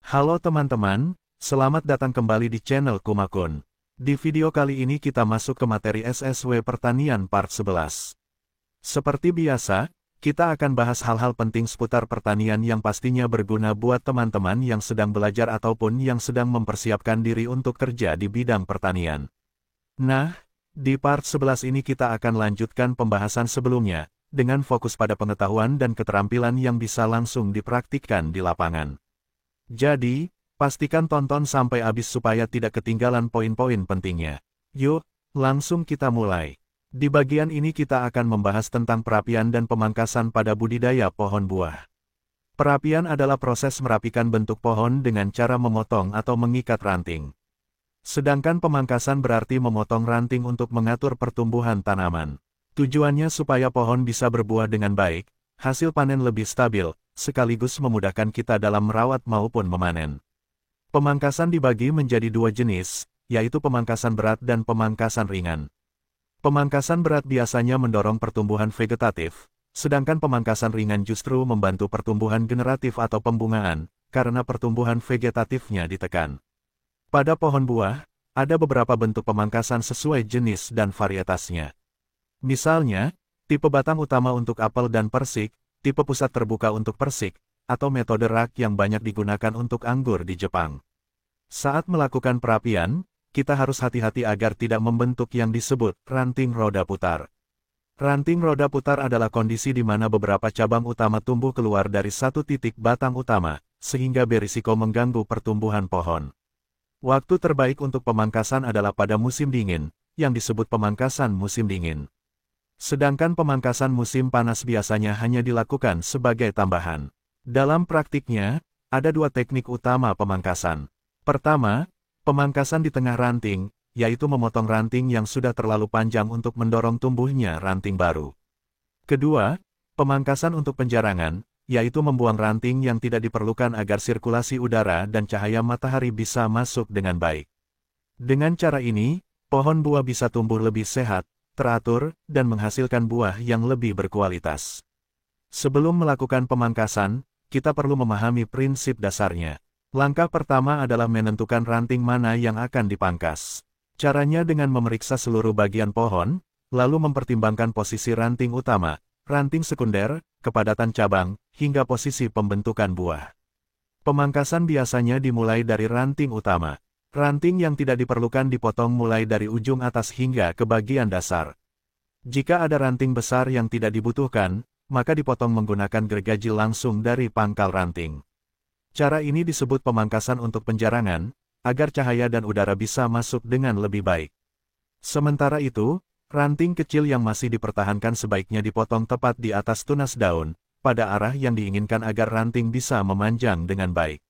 Halo teman-teman, selamat datang kembali di channel Kumakun. Di video kali ini kita masuk ke materi SSW Pertanian Part 11. Seperti biasa, kita akan bahas hal-hal penting seputar pertanian yang pastinya berguna buat teman-teman yang sedang belajar ataupun yang sedang mempersiapkan diri untuk kerja di bidang pertanian. Nah, di part 11 ini kita akan lanjutkan pembahasan sebelumnya, dengan fokus pada pengetahuan dan keterampilan yang bisa langsung dipraktikkan di lapangan. Jadi, pastikan tonton sampai habis supaya tidak ketinggalan poin-poin pentingnya. Yuk, langsung kita mulai. Di bagian ini kita akan membahas tentang perapian dan pemangkasan pada budidaya pohon buah. Perapian adalah proses merapikan bentuk pohon dengan cara memotong atau mengikat ranting. Sedangkan pemangkasan berarti memotong ranting untuk mengatur pertumbuhan tanaman. Tujuannya supaya pohon bisa berbuah dengan baik, hasil panen lebih stabil, sekaligus memudahkan kita dalam merawat maupun memanen. Pemangkasan dibagi menjadi dua jenis, yaitu pemangkasan berat dan pemangkasan ringan. Pemangkasan berat biasanya mendorong pertumbuhan vegetatif, sedangkan pemangkasan ringan justru membantu pertumbuhan generatif atau pembungaan, karena pertumbuhan vegetatifnya ditekan. Pada pohon buah, ada beberapa bentuk pemangkasan sesuai jenis dan varietasnya. Misalnya, tipe batang utama untuk apel dan persik, tipe pusat terbuka untuk persik, atau metode rak yang banyak digunakan untuk anggur di Jepang. Saat melakukan perapian, kita harus hati-hati agar tidak membentuk yang disebut ranting roda putar. Ranting roda putar adalah kondisi di mana beberapa cabang utama tumbuh keluar dari satu titik batang utama, sehingga berisiko mengganggu pertumbuhan pohon. Waktu terbaik untuk pemangkasan adalah pada musim dingin, yang disebut pemangkasan musim dingin. Sedangkan pemangkasan musim panas biasanya hanya dilakukan sebagai tambahan. Dalam praktiknya, ada dua teknik utama pemangkasan. Pertama, pemangkasan di tengah ranting, yaitu memotong ranting yang sudah terlalu panjang untuk mendorong tumbuhnya ranting baru. Kedua, pemangkasan untuk penjarangan, yaitu membuang ranting yang tidak diperlukan agar sirkulasi udara dan cahaya matahari bisa masuk dengan baik. Dengan cara ini, pohon buah bisa tumbuh lebih sehat, teratur, dan menghasilkan buah yang lebih berkualitas. Sebelum melakukan pemangkasan, kita perlu memahami prinsip dasarnya. Langkah pertama adalah menentukan ranting mana yang akan dipangkas. Caranya dengan memeriksa seluruh bagian pohon, lalu mempertimbangkan posisi ranting utama, ranting sekunder, kepadatan cabang, hingga posisi pembentukan buah. Pemangkasan biasanya dimulai dari ranting utama. Ranting yang tidak diperlukan dipotong mulai dari ujung atas hingga ke bagian dasar. Jika ada ranting besar yang tidak dibutuhkan, maka dipotong menggunakan gergaji langsung dari pangkal ranting. Cara ini disebut pemangkasan untuk penjarangan, agar cahaya dan udara bisa masuk dengan lebih baik. Sementara itu, ranting kecil yang masih dipertahankan sebaiknya dipotong tepat di atas tunas daun, pada arah yang diinginkan agar ranting bisa memanjang dengan baik.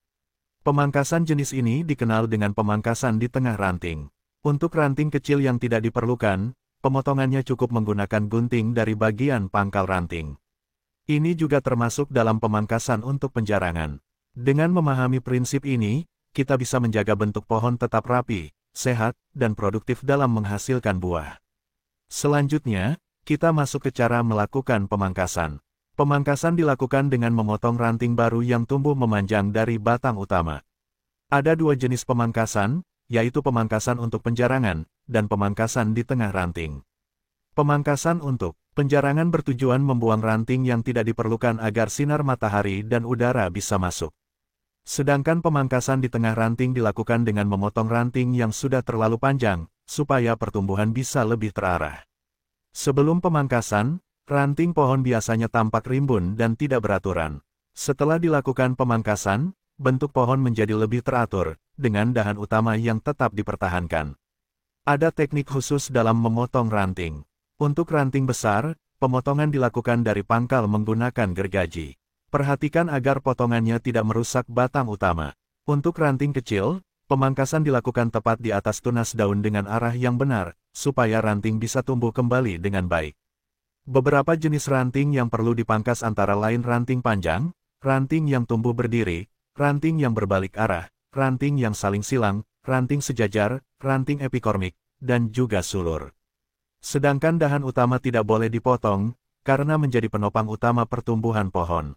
Pemangkasan jenis ini dikenal dengan pemangkasan di tengah ranting. Untuk ranting kecil yang tidak diperlukan, pemotongannya cukup menggunakan gunting dari bagian pangkal ranting. Ini juga termasuk dalam pemangkasan untuk penjarangan. Dengan memahami prinsip ini, kita bisa menjaga bentuk pohon tetap rapi, sehat, dan produktif dalam menghasilkan buah. Selanjutnya, kita masuk ke cara melakukan pemangkasan. Pemangkasan dilakukan dengan memotong ranting baru yang tumbuh memanjang dari batang utama. Ada dua jenis pemangkasan, yaitu pemangkasan untuk penjarangan, dan pemangkasan di tengah ranting. Pemangkasan untuk penjarangan bertujuan membuang ranting yang tidak diperlukan agar sinar matahari dan udara bisa masuk. Sedangkan pemangkasan di tengah ranting dilakukan dengan memotong ranting yang sudah terlalu panjang, supaya pertumbuhan bisa lebih terarah. Sebelum pemangkasan, ranting pohon biasanya tampak rimbun dan tidak beraturan. Setelah dilakukan pemangkasan, bentuk pohon menjadi lebih teratur, dengan dahan utama yang tetap dipertahankan. Ada teknik khusus dalam memotong ranting. Untuk ranting besar, pemotongan dilakukan dari pangkal menggunakan gergaji. Perhatikan agar potongannya tidak merusak batang utama. Untuk ranting kecil, pemangkasan dilakukan tepat di atas tunas daun dengan arah yang benar, supaya ranting bisa tumbuh kembali dengan baik. Beberapa jenis ranting yang perlu dipangkas antara lain ranting panjang, ranting yang tumbuh berdiri, ranting yang berbalik arah, ranting yang saling silang, ranting sejajar, ranting epikormik, dan juga sulur. Sedangkan dahan utama tidak boleh dipotong, karena menjadi penopang utama pertumbuhan pohon.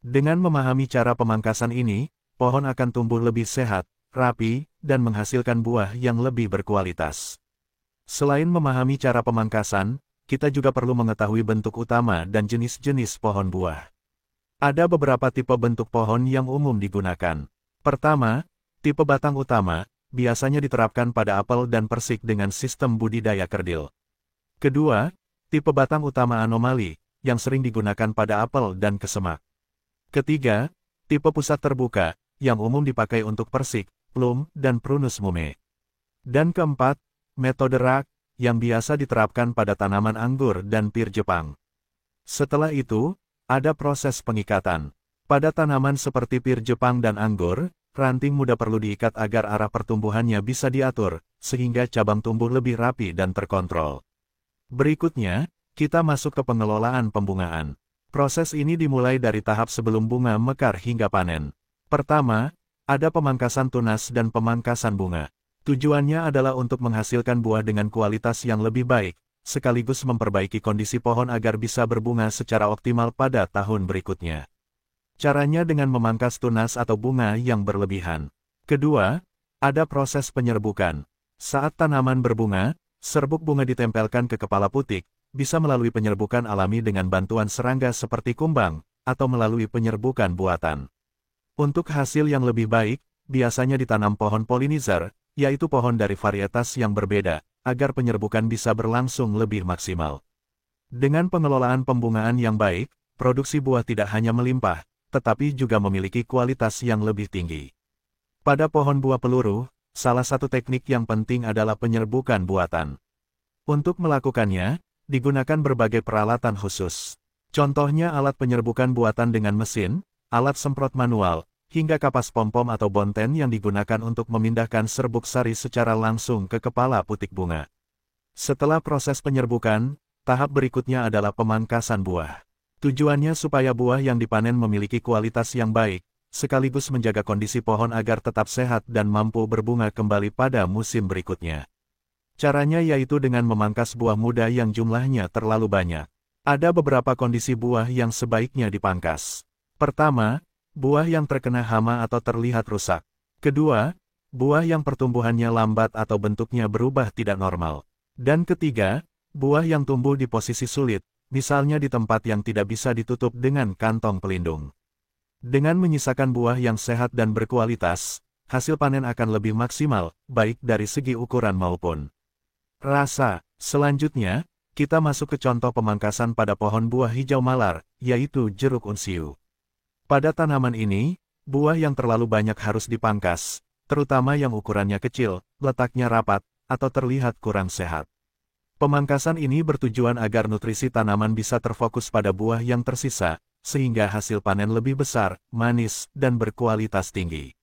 Dengan memahami cara pemangkasan ini, pohon akan tumbuh lebih sehat, rapi, dan menghasilkan buah yang lebih berkualitas. Selain memahami cara pemangkasan, kita juga perlu mengetahui bentuk utama dan jenis-jenis pohon buah. Ada beberapa tipe bentuk pohon yang umum digunakan. Pertama, tipe batang utama, biasanya diterapkan pada apel dan persik dengan sistem budidaya kerdil. Kedua, tipe batang utama anomali, yang sering digunakan pada apel dan kesemak. Ketiga, tipe pusat terbuka, yang umum dipakai untuk persik, plum, dan prunus mume. Dan keempat, metode rak, yang biasa diterapkan pada tanaman anggur dan pir Jepang. Setelah itu, ada proses pengikatan. Pada tanaman seperti pir Jepang dan anggur, ranting muda perlu diikat agar arah pertumbuhannya bisa diatur, sehingga cabang tumbuh lebih rapi dan terkontrol. Berikutnya, kita masuk ke pengelolaan pembungaan. Proses ini dimulai dari tahap sebelum bunga mekar hingga panen. Pertama, ada pemangkasan tunas dan pemangkasan bunga. Tujuannya adalah untuk menghasilkan buah dengan kualitas yang lebih baik, sekaligus memperbaiki kondisi pohon agar bisa berbunga secara optimal pada tahun berikutnya. Caranya dengan memangkas tunas atau bunga yang berlebihan. Kedua, ada proses penyerbukan. Saat tanaman berbunga, serbuk bunga ditempelkan ke kepala putik, bisa melalui penyerbukan alami dengan bantuan serangga seperti kumbang, atau melalui penyerbukan buatan. Untuk hasil yang lebih baik, biasanya ditanam pohon polinizer, yaitu pohon dari varietas yang berbeda, agar penyerbukan bisa berlangsung lebih maksimal. Dengan pengelolaan pembungaan yang baik, produksi buah tidak hanya melimpah, tetapi juga memiliki kualitas yang lebih tinggi. Pada pohon buah peluru, salah satu teknik yang penting adalah penyerbukan buatan. Untuk melakukannya, digunakan berbagai peralatan khusus. Contohnya alat penyerbukan buatan dengan mesin, alat semprot manual, hingga kapas pom-pom atau bonten yang digunakan untuk memindahkan serbuk sari secara langsung ke kepala putik bunga. Setelah proses penyerbukan, tahap berikutnya adalah pemangkasan buah. Tujuannya supaya buah yang dipanen memiliki kualitas yang baik, sekaligus menjaga kondisi pohon agar tetap sehat dan mampu berbunga kembali pada musim berikutnya. Caranya yaitu dengan memangkas buah muda yang jumlahnya terlalu banyak. Ada beberapa kondisi buah yang sebaiknya dipangkas. Pertama, buah yang terkena hama atau terlihat rusak. Kedua, buah yang pertumbuhannya lambat atau bentuknya berubah tidak normal. Dan ketiga, buah yang tumbuh di posisi sulit, misalnya di tempat yang tidak bisa ditutup dengan kantong pelindung. Dengan menyisakan buah yang sehat dan berkualitas, hasil panen akan lebih maksimal, baik dari segi ukuran maupun rasa. Selanjutnya, kita masuk ke contoh pemangkasan pada pohon buah hijau malar, yaitu jeruk unsiu. Pada tanaman ini, buah yang terlalu banyak harus dipangkas, terutama yang ukurannya kecil, letaknya rapat, atau terlihat kurang sehat. Pemangkasan ini bertujuan agar nutrisi tanaman bisa terfokus pada buah yang tersisa, sehingga hasil panen lebih besar, manis, dan berkualitas tinggi.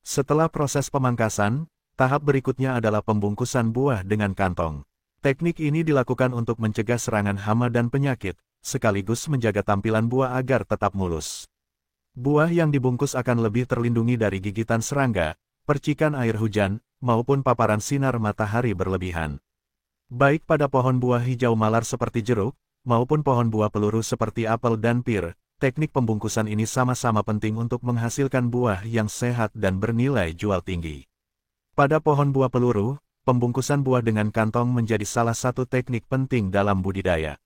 Setelah proses pemangkasan, tahap berikutnya adalah pembungkusan buah dengan kantong. Teknik ini dilakukan untuk mencegah serangan hama dan penyakit, sekaligus menjaga tampilan buah agar tetap mulus. Buah yang dibungkus akan lebih terlindungi dari gigitan serangga, percikan air hujan, maupun paparan sinar matahari berlebihan. Baik pada pohon buah hijau malar seperti jeruk, maupun pohon buah peluru seperti apel dan pir, teknik pembungkusan ini sama-sama penting untuk menghasilkan buah yang sehat dan bernilai jual tinggi. Pada pohon buah peluru, pembungkusan buah dengan kantong menjadi salah satu teknik penting dalam budidaya.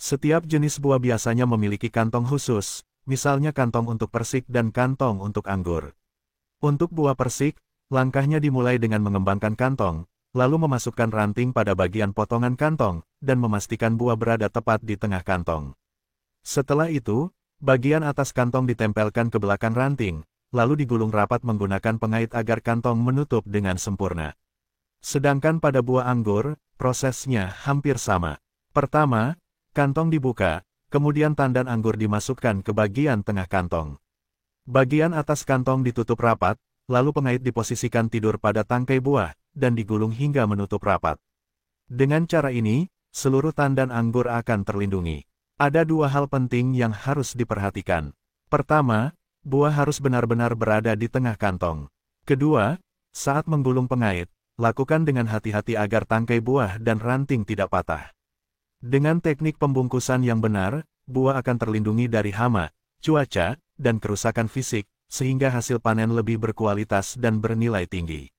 Setiap jenis buah biasanya memiliki kantong khusus, misalnya kantong untuk persik dan kantong untuk anggur. Untuk buah persik, langkahnya dimulai dengan mengembangkan kantong, lalu memasukkan ranting pada bagian potongan kantong, dan memastikan buah berada tepat di tengah kantong. Setelah itu, bagian atas kantong ditempelkan ke belakang ranting, lalu digulung rapat menggunakan pengait agar kantong menutup dengan sempurna. Sedangkan pada buah anggur, prosesnya hampir sama. Pertama, kantong dibuka, kemudian tandan anggur dimasukkan ke bagian tengah kantong. Bagian atas kantong ditutup rapat, lalu pengait diposisikan tidur pada tangkai buah, dan digulung hingga menutup rapat. Dengan cara ini, seluruh tandan anggur akan terlindungi. Ada dua hal penting yang harus diperhatikan. Pertama, buah harus benar-benar berada di tengah kantong. Kedua, saat menggulung pengait, lakukan dengan hati-hati agar tangkai buah dan ranting tidak patah. Dengan teknik pembungkusan yang benar, buah akan terlindungi dari hama, cuaca, dan kerusakan fisik, sehingga hasil panen lebih berkualitas dan bernilai tinggi.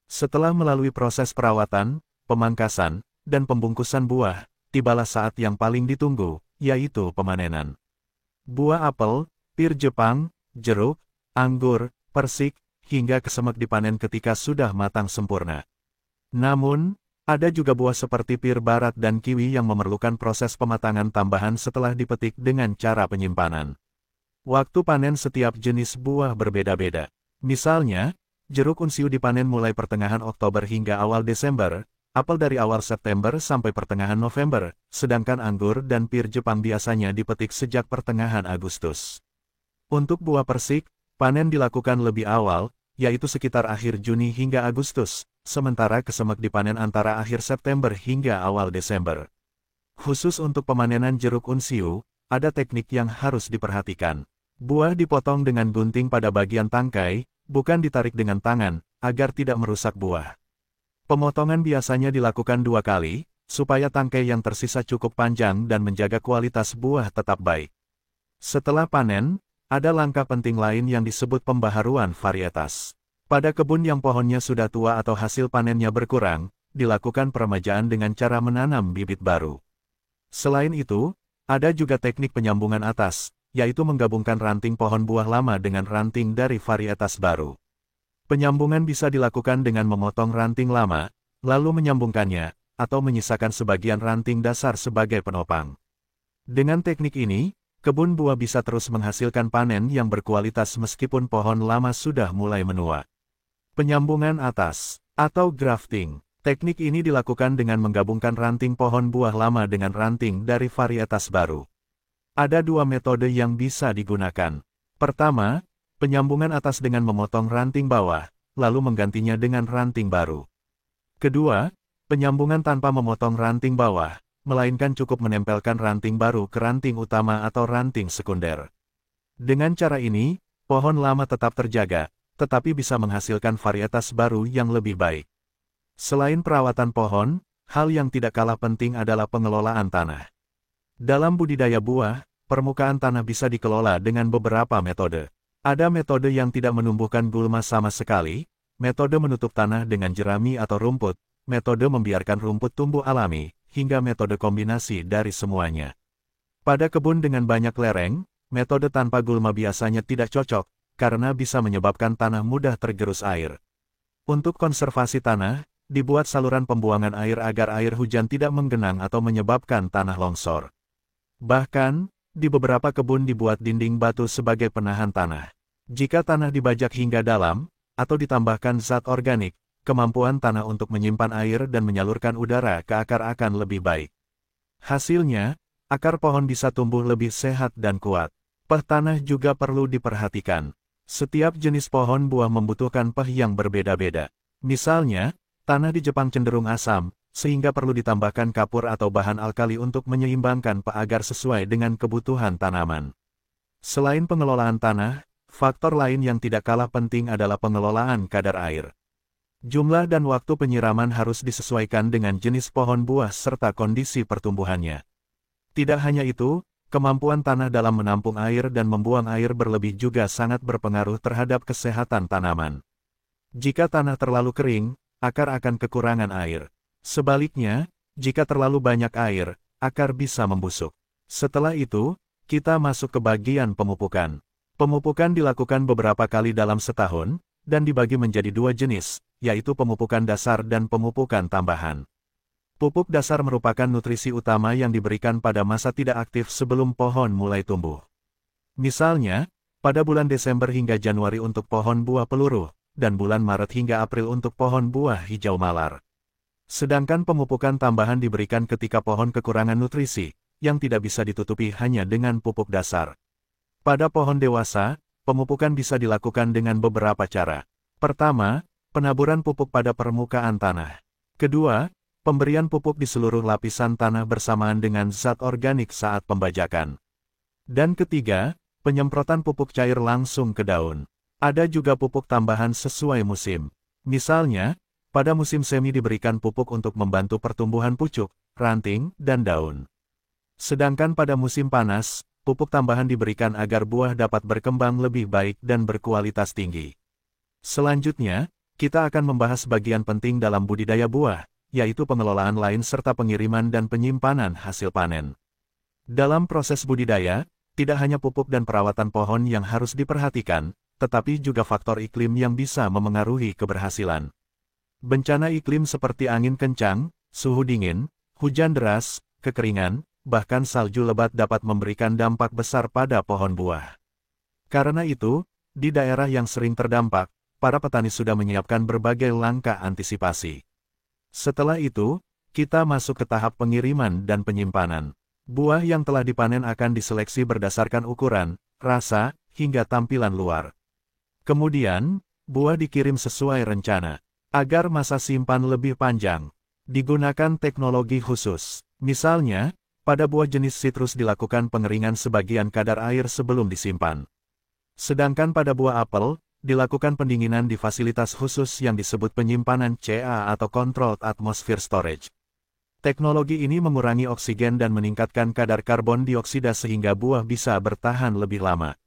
Setelah melalui proses perawatan, pemangkasan, dan pembungkusan buah, tibalah saat yang paling ditunggu, yaitu pemanenan. Buah apel, pir Jepang, jeruk, anggur, persik, hingga kesemek dipanen ketika sudah matang sempurna. Namun, ada juga buah seperti pir barat dan kiwi yang memerlukan proses pematangan tambahan setelah dipetik dengan cara penyimpanan. Waktu panen setiap jenis buah berbeda-beda. Misalnya, jeruk unsiu dipanen mulai pertengahan Oktober hingga awal Desember, apel dari awal September sampai pertengahan November, sedangkan anggur dan pir Jepang biasanya dipetik sejak pertengahan Agustus. Untuk buah persik, panen dilakukan lebih awal, yaitu sekitar akhir Juni hingga Agustus, sementara kesemek dipanen antara akhir September hingga awal Desember. Khusus untuk pemanenan jeruk unsiu, ada teknik yang harus diperhatikan. Buah dipotong dengan gunting pada bagian tangkai, bukan ditarik dengan tangan, agar tidak merusak buah. Pemotongan biasanya dilakukan 2 kali, supaya tangkai yang tersisa cukup panjang dan menjaga kualitas buah tetap baik. Setelah panen, ada langkah penting lain yang disebut pembaharuan varietas. Pada kebun yang pohonnya sudah tua atau hasil panennya berkurang, dilakukan peremajaan dengan cara menanam bibit baru. Selain itu, ada juga teknik penyambungan atas, yaitu menggabungkan ranting pohon buah lama dengan ranting dari varietas baru. Penyambungan bisa dilakukan dengan memotong ranting lama, lalu menyambungkannya, atau menyisakan sebagian ranting dasar sebagai penopang. Dengan teknik ini, kebun buah bisa terus menghasilkan panen yang berkualitas meskipun pohon lama sudah mulai menua. Penyambungan atas, atau grafting. Teknik ini dilakukan dengan menggabungkan ranting pohon buah lama dengan ranting dari varietas baru. Ada 2 metode yang bisa digunakan. Pertama, penyambungan atas dengan memotong ranting bawah, lalu menggantinya dengan ranting baru. Kedua, penyambungan tanpa memotong ranting bawah, melainkan cukup menempelkan ranting baru ke ranting utama atau ranting sekunder. Dengan cara ini, pohon lama tetap terjaga, tetapi bisa menghasilkan varietas baru yang lebih baik. Selain perawatan pohon, hal yang tidak kalah penting adalah pengelolaan tanah. Dalam budidaya buah, permukaan tanah bisa dikelola dengan beberapa metode. Ada metode yang tidak menumbuhkan gulma sama sekali, metode menutup tanah dengan jerami atau rumput, metode membiarkan rumput tumbuh alami, hingga metode kombinasi dari semuanya. Pada kebun dengan banyak lereng, metode tanpa gulma biasanya tidak cocok, karena bisa menyebabkan tanah mudah tergerus air. Untuk konservasi tanah, dibuat saluran pembuangan air agar air hujan tidak menggenang atau menyebabkan tanah longsor. Bahkan, di beberapa kebun dibuat dinding batu sebagai penahan tanah. Jika tanah dibajak hingga dalam, atau ditambahkan zat organik, kemampuan tanah untuk menyimpan air dan menyalurkan udara ke akar akan lebih baik. Hasilnya, akar pohon bisa tumbuh lebih sehat dan kuat. PH tanah juga perlu diperhatikan. Setiap jenis pohon buah membutuhkan pH yang berbeda-beda. Misalnya, tanah di Jepang cenderung asam, sehingga perlu ditambahkan kapur atau bahan alkali untuk menyeimbangkan pH agar sesuai dengan kebutuhan tanaman. Selain pengelolaan tanah, faktor lain yang tidak kalah penting adalah pengelolaan kadar air. Jumlah dan waktu penyiraman harus disesuaikan dengan jenis pohon buah serta kondisi pertumbuhannya. Tidak hanya itu, kemampuan tanah dalam menampung air dan membuang air berlebih juga sangat berpengaruh terhadap kesehatan tanaman. Jika tanah terlalu kering, akar akan kekurangan air. Sebaliknya, jika terlalu banyak air, akar bisa membusuk. Setelah itu, kita masuk ke bagian pemupukan. Pemupukan dilakukan beberapa kali dalam setahun, dan dibagi menjadi 2 jenis, yaitu pemupukan dasar dan pemupukan tambahan. Pupuk dasar merupakan nutrisi utama yang diberikan pada masa tidak aktif sebelum pohon mulai tumbuh. Misalnya, pada bulan Desember hingga Januari untuk pohon buah peluruh, dan bulan Maret hingga April untuk pohon buah hijau malar. Sedangkan pemupukan tambahan diberikan ketika pohon kekurangan nutrisi, yang tidak bisa ditutupi hanya dengan pupuk dasar. Pada pohon dewasa, pemupukan bisa dilakukan dengan beberapa cara. Pertama, penaburan pupuk pada permukaan tanah. Kedua, pemberian pupuk di seluruh lapisan tanah bersamaan dengan zat organik saat pembajakan. Dan ketiga, penyemprotan pupuk cair langsung ke daun. Ada juga pupuk tambahan sesuai musim. Misalnya, pada musim semi diberikan pupuk untuk membantu pertumbuhan pucuk, ranting, dan daun. Sedangkan pada musim panas, pupuk tambahan diberikan agar buah dapat berkembang lebih baik dan berkualitas tinggi. Selanjutnya, kita akan membahas bagian penting dalam budidaya buah, yaitu pengelolaan lain serta pengiriman dan penyimpanan hasil panen. Dalam proses budidaya, tidak hanya pupuk dan perawatan pohon yang harus diperhatikan, tetapi juga faktor iklim yang bisa memengaruhi keberhasilan. Bencana iklim seperti angin kencang, suhu dingin, hujan deras, kekeringan, bahkan salju lebat dapat memberikan dampak besar pada pohon buah. Karena itu, di daerah yang sering terdampak, para petani sudah menyiapkan berbagai langkah antisipasi. Setelah itu, kita masuk ke tahap pengiriman dan penyimpanan. Buah yang telah dipanen akan diseleksi berdasarkan ukuran, rasa, hingga tampilan luar. Kemudian, buah dikirim sesuai rencana. Agar masa simpan lebih panjang, digunakan teknologi khusus. Misalnya, pada buah jenis sitrus dilakukan pengeringan sebagian kadar air sebelum disimpan. Sedangkan pada buah apel, dilakukan pendinginan di fasilitas khusus yang disebut penyimpanan CA atau Controlled Atmosphere Storage. Teknologi ini mengurangi oksigen dan meningkatkan kadar karbon dioksida sehingga buah bisa bertahan lebih lama.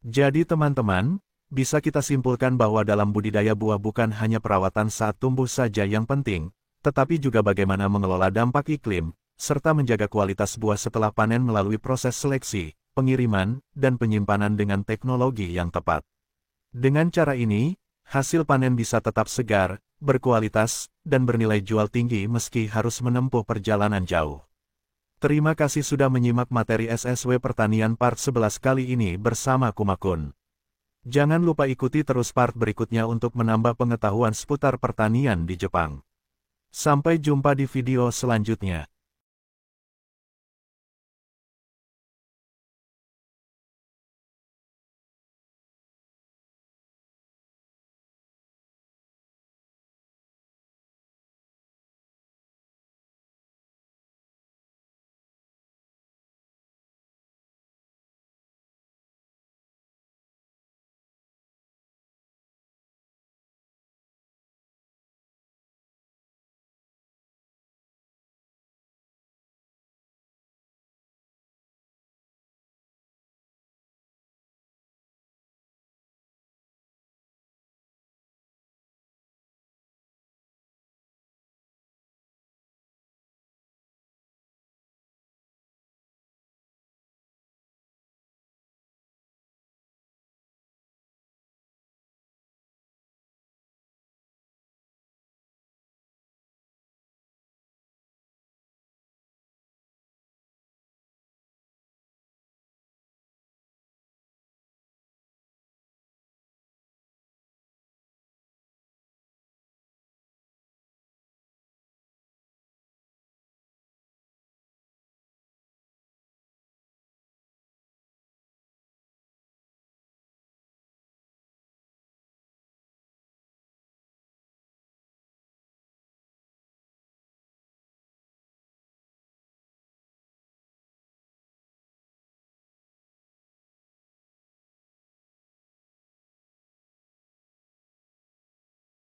Jadi teman-teman, bisa kita simpulkan bahwa dalam budidaya buah bukan hanya perawatan saat tumbuh saja yang penting, tetapi juga bagaimana mengelola dampak iklim, serta menjaga kualitas buah setelah panen melalui proses seleksi, pengiriman, dan penyimpanan dengan teknologi yang tepat. Dengan cara ini, hasil panen bisa tetap segar, berkualitas, dan bernilai jual tinggi meski harus menempuh perjalanan jauh. Terima kasih sudah menyimak materi SSW Pertanian Part 11 kali ini bersama Kumakun. Jangan lupa ikuti terus part berikutnya untuk menambah pengetahuan seputar pertanian di Jepang. Sampai jumpa di video selanjutnya.